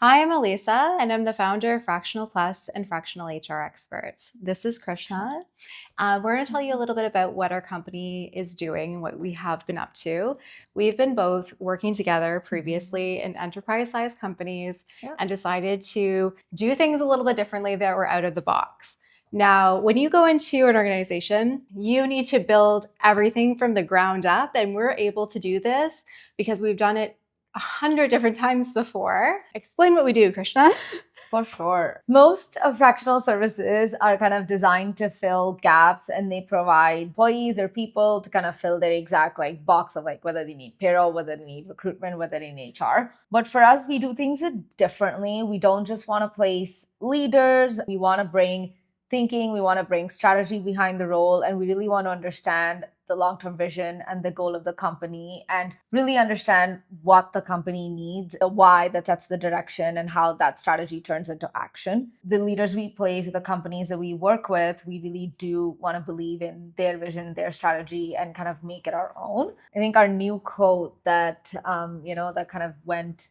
Hi, I'm Alyssa, and I'm the founder of Fractional Plus and Fractional HR Experts. This is Krishna. We're going to tell you a little bit about what our company is doing and what we have been up to. We've been both working together previously in enterprise-sized companies and decided to do things a little bit differently that were out of the box. Now, when you go into an organization, you need to build everything from the ground up, and we're able to do this because we've done it 100 different times before. Explain what we do, Krishna. For sure. Most of fractional services are kind of designed to fill gaps, and they provide employees or people to kind of fill their exact box of whether they need payroll, whether they need recruitment, whether they need HR. But for us, we do things differently. We don't just want to place leaders. We want to bring thinking, we want to bring strategy behind the role, and we really want to understand the long-term vision and the goal of the company and really understand what the company needs, the why that sets the direction, and how that strategy turns into action. The leaders we place, the companies that we work with, we really do want to believe in their vision, their strategy, and kind of make it our own. I think our new quote that, that kind of went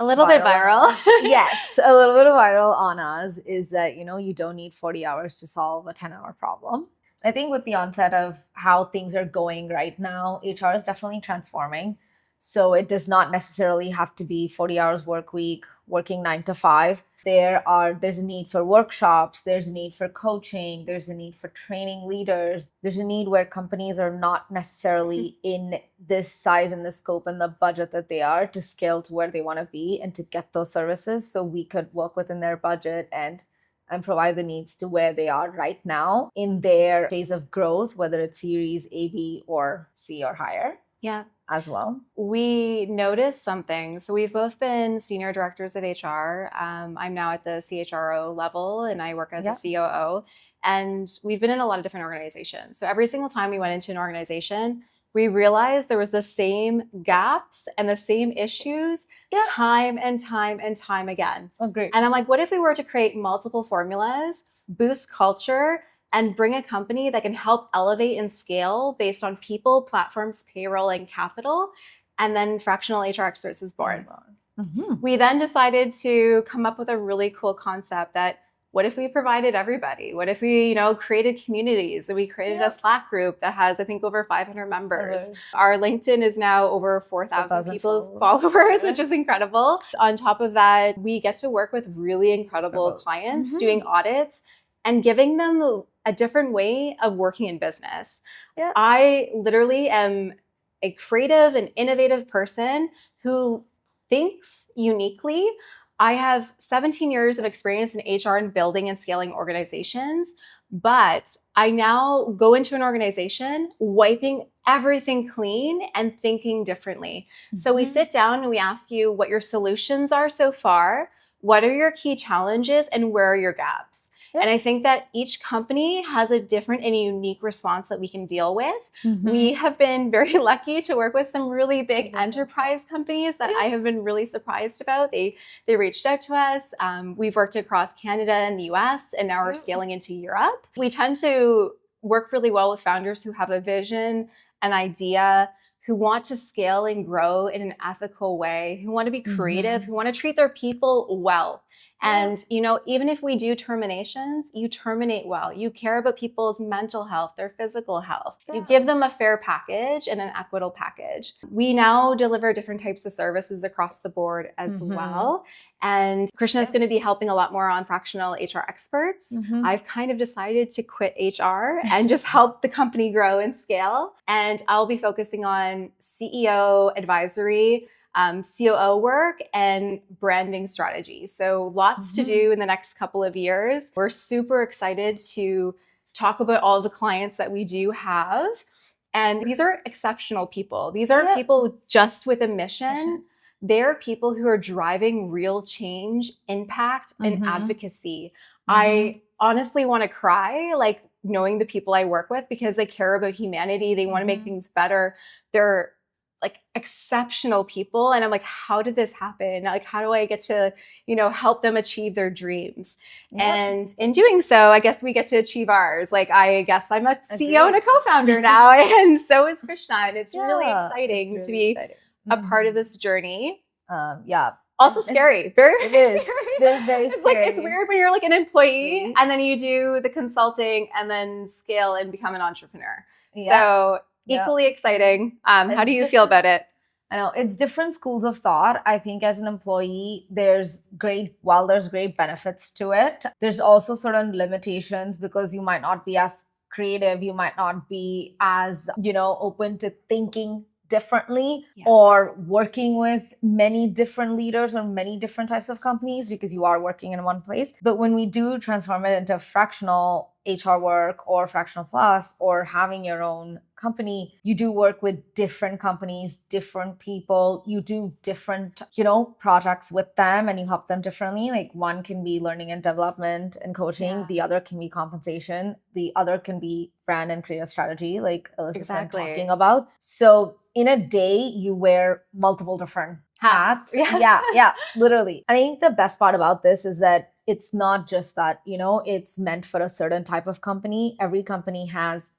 a little bit viral. Yes, a little bit viral on us is that, you don't need 40 hours to solve a 10-hour problem. I think with the onset of how things are going right now, HR is definitely transforming. So it does not necessarily have to be 40 hours work week, working 9 to 5. There's a need for workshops, there's a need for coaching, there's a need for training leaders. There's a need where companies are not necessarily in this size and the scope and the budget that they are to scale to where they want to be and to get those services. So we could work within their budget and provide the needs to where they are right now in their phase of growth, whether it's Series A, B, or C or higher. Yeah. As well. We noticed something. So we've both been senior directors of HR. I'm now at the CHRO level and I work as a COO. And we've been in a lot of different organizations. So every single time we went into an organization, we realized there was the same gaps and the same issues time and time and time again. Oh, great. And I'm like, what if we were to create multiple formulas, boost culture, and bring a company that can help elevate and scale based on people, platforms, payroll, and capital? And then Fractional HR Experts is born. Mm-hmm. We then decided to come up with a really cool concept that what if we provided everybody? What if we, created communities? We created a Slack group that has, I think, over 500 members. Our LinkedIn is now over 4,000 followers, which is incredible. On top of that, we get to work with really incredible clients doing audits and giving them a different way of working in business. I literally am a creative and innovative person who thinks uniquely. I have 17 years of experience in HR and building and scaling organizations, but I now go into an organization wiping everything clean and thinking differently. So we sit down and we ask you what your solutions are so far, what are your key challenges, and where are your gaps? And I think that each company has a different and unique response that we can deal with. We have been very lucky to work with some really big enterprise companies that I have been really surprised about. They reached out to us. We've worked across Canada and the US, and now we're scaling into Europe. We tend to work really well with founders who have a vision, an idea, who want to scale and grow in an ethical way, who want to be creative, who want to treat their people well. And, even if we do terminations, you terminate well. You care about people's mental health, their physical health. You give them a fair package and an equitable package. We now deliver different types of services across the board as well. And Krishna is going to be helping a lot more on Fractional HR Experts. I've kind of decided to quit HR and just help the company grow and scale. And I'll be focusing on CEO advisory, COO work, and branding strategy. So lots to do in the next couple of years. We're super excited to talk about all the clients that we do have. And these are exceptional people. These aren't people just with a mission. They're people who are driving real change, impact, and advocacy. I honestly want to cry, knowing the people I work with, because they care about humanity. They want to make things better. They're exceptional people. And I'm like, how did this happen? How do I get to, help them achieve their dreams? And in doing so, I guess we get to achieve ours. I guess I'm a CEO and a co-founder now. And so is Krishna. And it's really exciting to be a part of this journey. Also scary. Very, It very is. scary. It is very It's like, it's scary. weird when you're like an employee and then you do the consulting and then scale and become an entrepreneur. So equally exciting. How do you feel about it? I know it's different schools of thought. I think as an employee, there's great benefits to it, there's also certain limitations because you might not be as creative, you might not be as, open to thinking differently or working with many different leaders or many different types of companies because you are working in one place. But when we do transform it into fractional HR work or fractional plus or having your own company, you do work with different companies, different people, you do different, projects with them and you help them differently. Like one can be learning and development and coaching, the other can be compensation, the other can be brand and creative strategy, like Alyssa's been talking about. So in a day, you wear multiple different hats. Yeah, literally. And I think the best part about this is that it's not just that, it's meant for a certain type of company. Every company has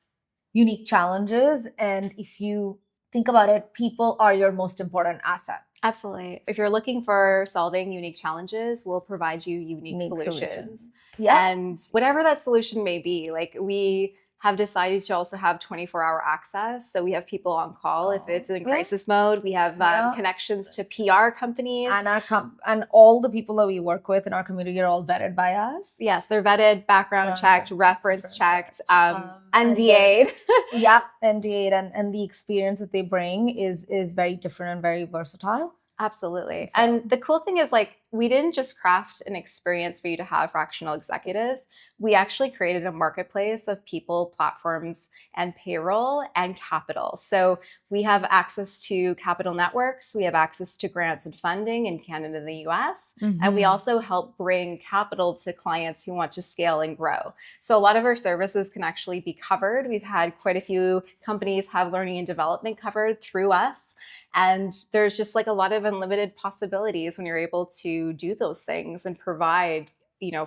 unique challenges. And if you think about it, people are your most important asset. Absolutely. If you're looking for solving unique challenges, we'll provide you unique solutions. And whatever that solution may be, like we have decided to also have 24-hour access. So we have people on call if it's in crisis mode. We have connections to PR companies. And all the people that we work with in our community are all vetted by us. Yes, they're vetted, background checked, reference checked, NDA'd. NDA'd. And the experience that they bring is very different and very versatile. Absolutely. And the cool thing is, like, we didn't just craft an experience for you to have fractional executives. We actually created a marketplace of people, platforms, and payroll and capital. So we have access to capital networks. We have access to grants and funding in Canada and the US. And we also help bring capital to clients who want to scale and grow. So a lot of our services can actually be covered. We've had quite a few companies have learning and development covered through us. And there's just like a lot of unlimited possibilities when you're able to do those things and provide,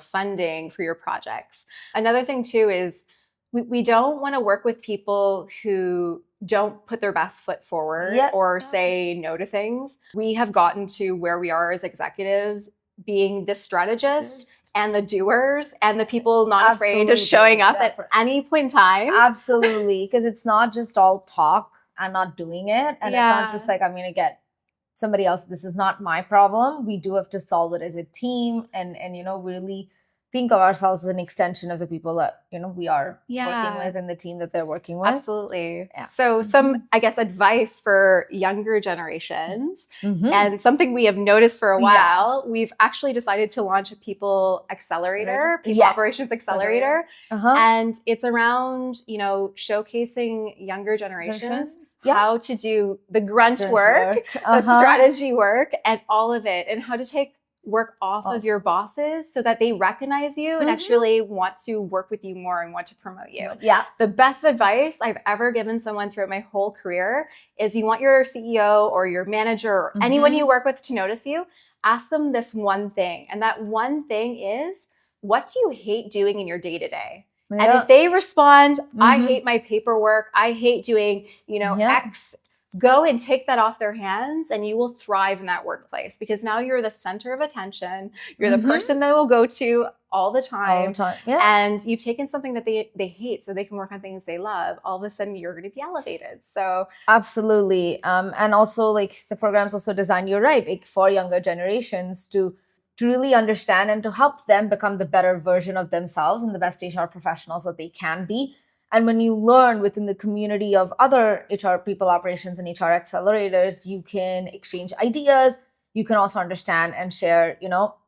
funding for your projects. Another thing too is we don't want to work with people who don't put their best foot forward or say no to things. We have gotten to where we are as executives being the strategist and the doers and the people not afraid of showing up at any point in time. Absolutely. Because it's not just all talk and not doing it. And it's not just like, I'm going to get somebody else. This is not my problem. We do have to solve it as a team and really think of ourselves as an extension of the people that, we are working with and the team that they're working with. Absolutely. So some, I guess, advice for younger generations and something we have noticed for a while, we've actually decided to launch a people accelerator, people operations accelerator. And it's around, showcasing younger generations how to do the grunt work, the strategy work, and all of it, and how to take work off of your bosses so that they recognize you and actually want to work with you more and want to promote you. The best advice I've ever given someone throughout my whole career is you want your CEO or your manager or anyone you work with to notice you, ask them this one thing. And that one thing is, what do you hate doing in your day-to-day? And if they respond, I hate my paperwork, I hate doing, X, go and take that off their hands and you will thrive in that workplace because now you're the center of attention. You're the person they will go to all the time. And you've taken something that they hate so they can work on things they love. All of a sudden you're going to be elevated. So absolutely. And also like the program's also designed, you're right, like for younger generations to really understand and to help them become the better version of themselves and the best HR professionals that they can be. And when you learn within the community of other HR people operations and HR accelerators, you can exchange ideas. You can also understand and share,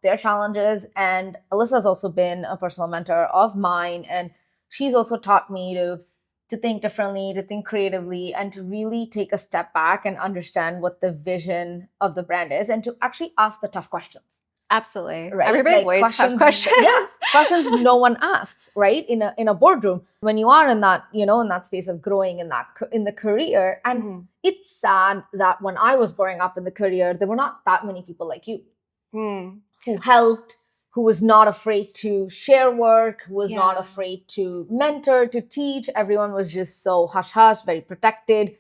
their challenges. And Alyssa has also been a personal mentor of mine. And she's also taught me to think differently, to think creatively, and to really take a step back and understand what the vision of the brand is and to actually ask the tough questions. Absolutely. Right? Everybody always have questions. Questions no one asks, right? In a boardroom, when you are in that, in that space of growing in the career. And it's sad that when I was growing up in the career, there were not that many people like you who helped, who was not afraid to share work, who was not afraid to mentor, to teach. Everyone was just so hush-hush, very protected.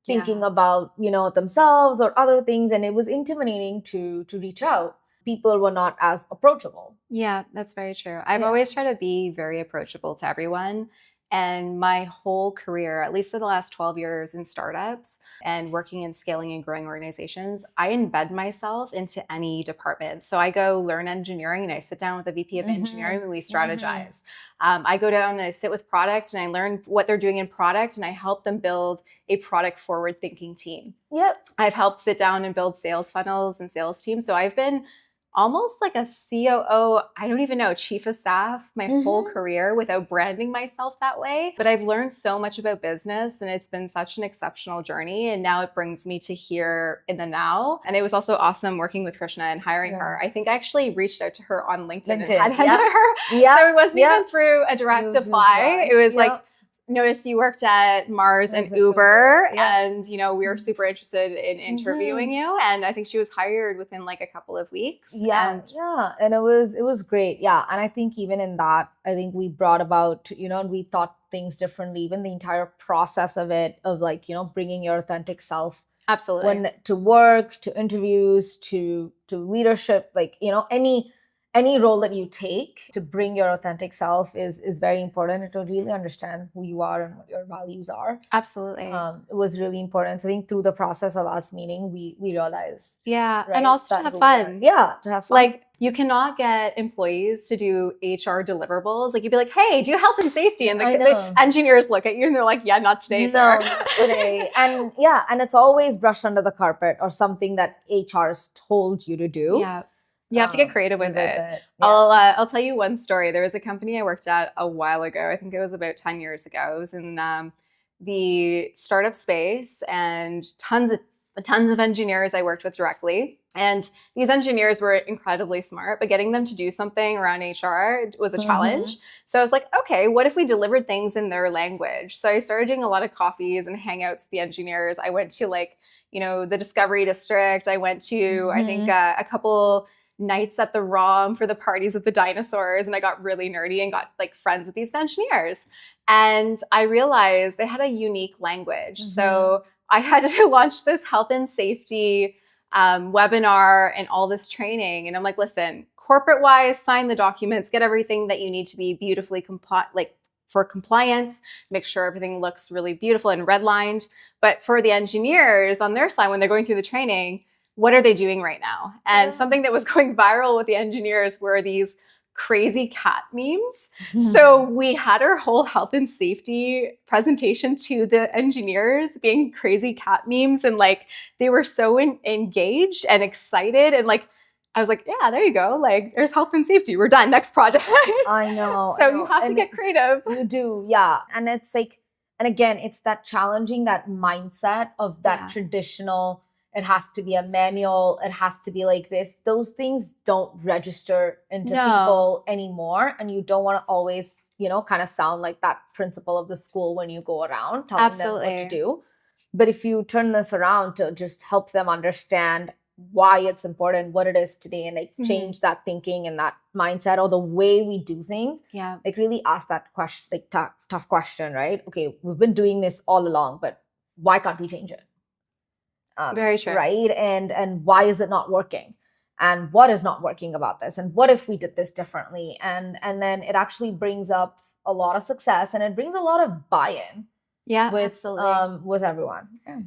thinking about, themselves or other things. And it was intimidating to reach out. People were not as approachable. Yeah, that's very true. I've always tried to be very approachable to everyone. And my whole career, at least for the last 12 years in startups and working in scaling and growing organizations, I embed myself into any department. So I go learn engineering and I sit down with a VP of engineering and we strategize. I go down and I sit with product and I learn what they're doing in product and I help them build a product forward thinking team. Yep. I've helped sit down and build sales funnels and sales teams. So I've been almost like a COO, I don't even know, chief of staff my whole career without branding myself that way. But I've learned so much about business and it's been such an exceptional journey. And now it brings me to here in the now. And it was also awesome working with Krishna and hiring her. I think I actually reached out to her on LinkedIn. And headhunted her. So it wasn't even through a direct apply. It was like, noticed you worked at Mars and Uber and, we were super interested in interviewing you. And I think she was hired within like a couple of weeks. And it was great. Yeah. And I think even in that, I think we brought about, and we thought things differently, even the entire process of it, of like, bringing your authentic self. Absolutely. To work, to interviews, to leadership, like, any role that you take, to bring your authentic self is very important, and to really understand who you are and what your values are. Absolutely. It was really important. So I think through the process of us meeting, we realized. Yeah. Right, and also to have fun. Yeah. To have fun. Like, you cannot get employees to do HR deliverables. Like, you'd be like, hey, do health and safety. And the engineers look at you and they're like, yeah, not today, sir. Not today. And it's always brushed under the carpet or something that HR's told you to do. Yeah. You have to get creative with it. Yeah. I'll tell you one story. There was a company I worked at a while ago. I think it was about 10 years ago. It was in the startup space and tons of engineers I worked with directly. And these engineers were incredibly smart, but getting them to do something around HR was a challenge. So I was like, okay, what if we delivered things in their language? So I started doing a lot of coffees and hangouts with the engineers. I went to the Discovery District. I went to, I think, a couple nights at the ROM for the parties with the dinosaurs. And I got really nerdy and got like friends with these engineers. And I realized they had a unique language. So I had to launch this health and safety webinar and all this training. And I'm like, listen, corporate wise, sign the documents, get everything that you need to be beautifully for compliance, make sure everything looks really beautiful and redlined. But for the engineers on their side, when they're going through the training, what are they doing right now? And something that was going viral with the engineers were these crazy cat memes. So we had our whole health and safety presentation to the engineers being crazy cat memes. And like, they were so engaged and excited. And like, I was like, yeah, there you go. Like, there's health and safety. We're done. Next project. I know. So you have to get creative. You do. Yeah. And it's like, and again, it's that challenging that mindset of that traditional, it has to be a manual. It has to be like this. Those things don't register into people anymore. And you don't want to always, kind of sound like that principal of the school when you go around telling them what to do. But if you turn this around to just help them understand why it's important, what it is today, and like change that thinking and that mindset or the way we do things. Yeah. Like really ask that question, like tough question, right? Okay, we've been doing this all along, but why can't we change it? Very true. Right? And why is it not working? And what is not working about this? And what if we did this differently? And then it actually brings up a lot of success and it brings a lot of buy-in. Yeah, with, absolutely. With everyone. Yeah.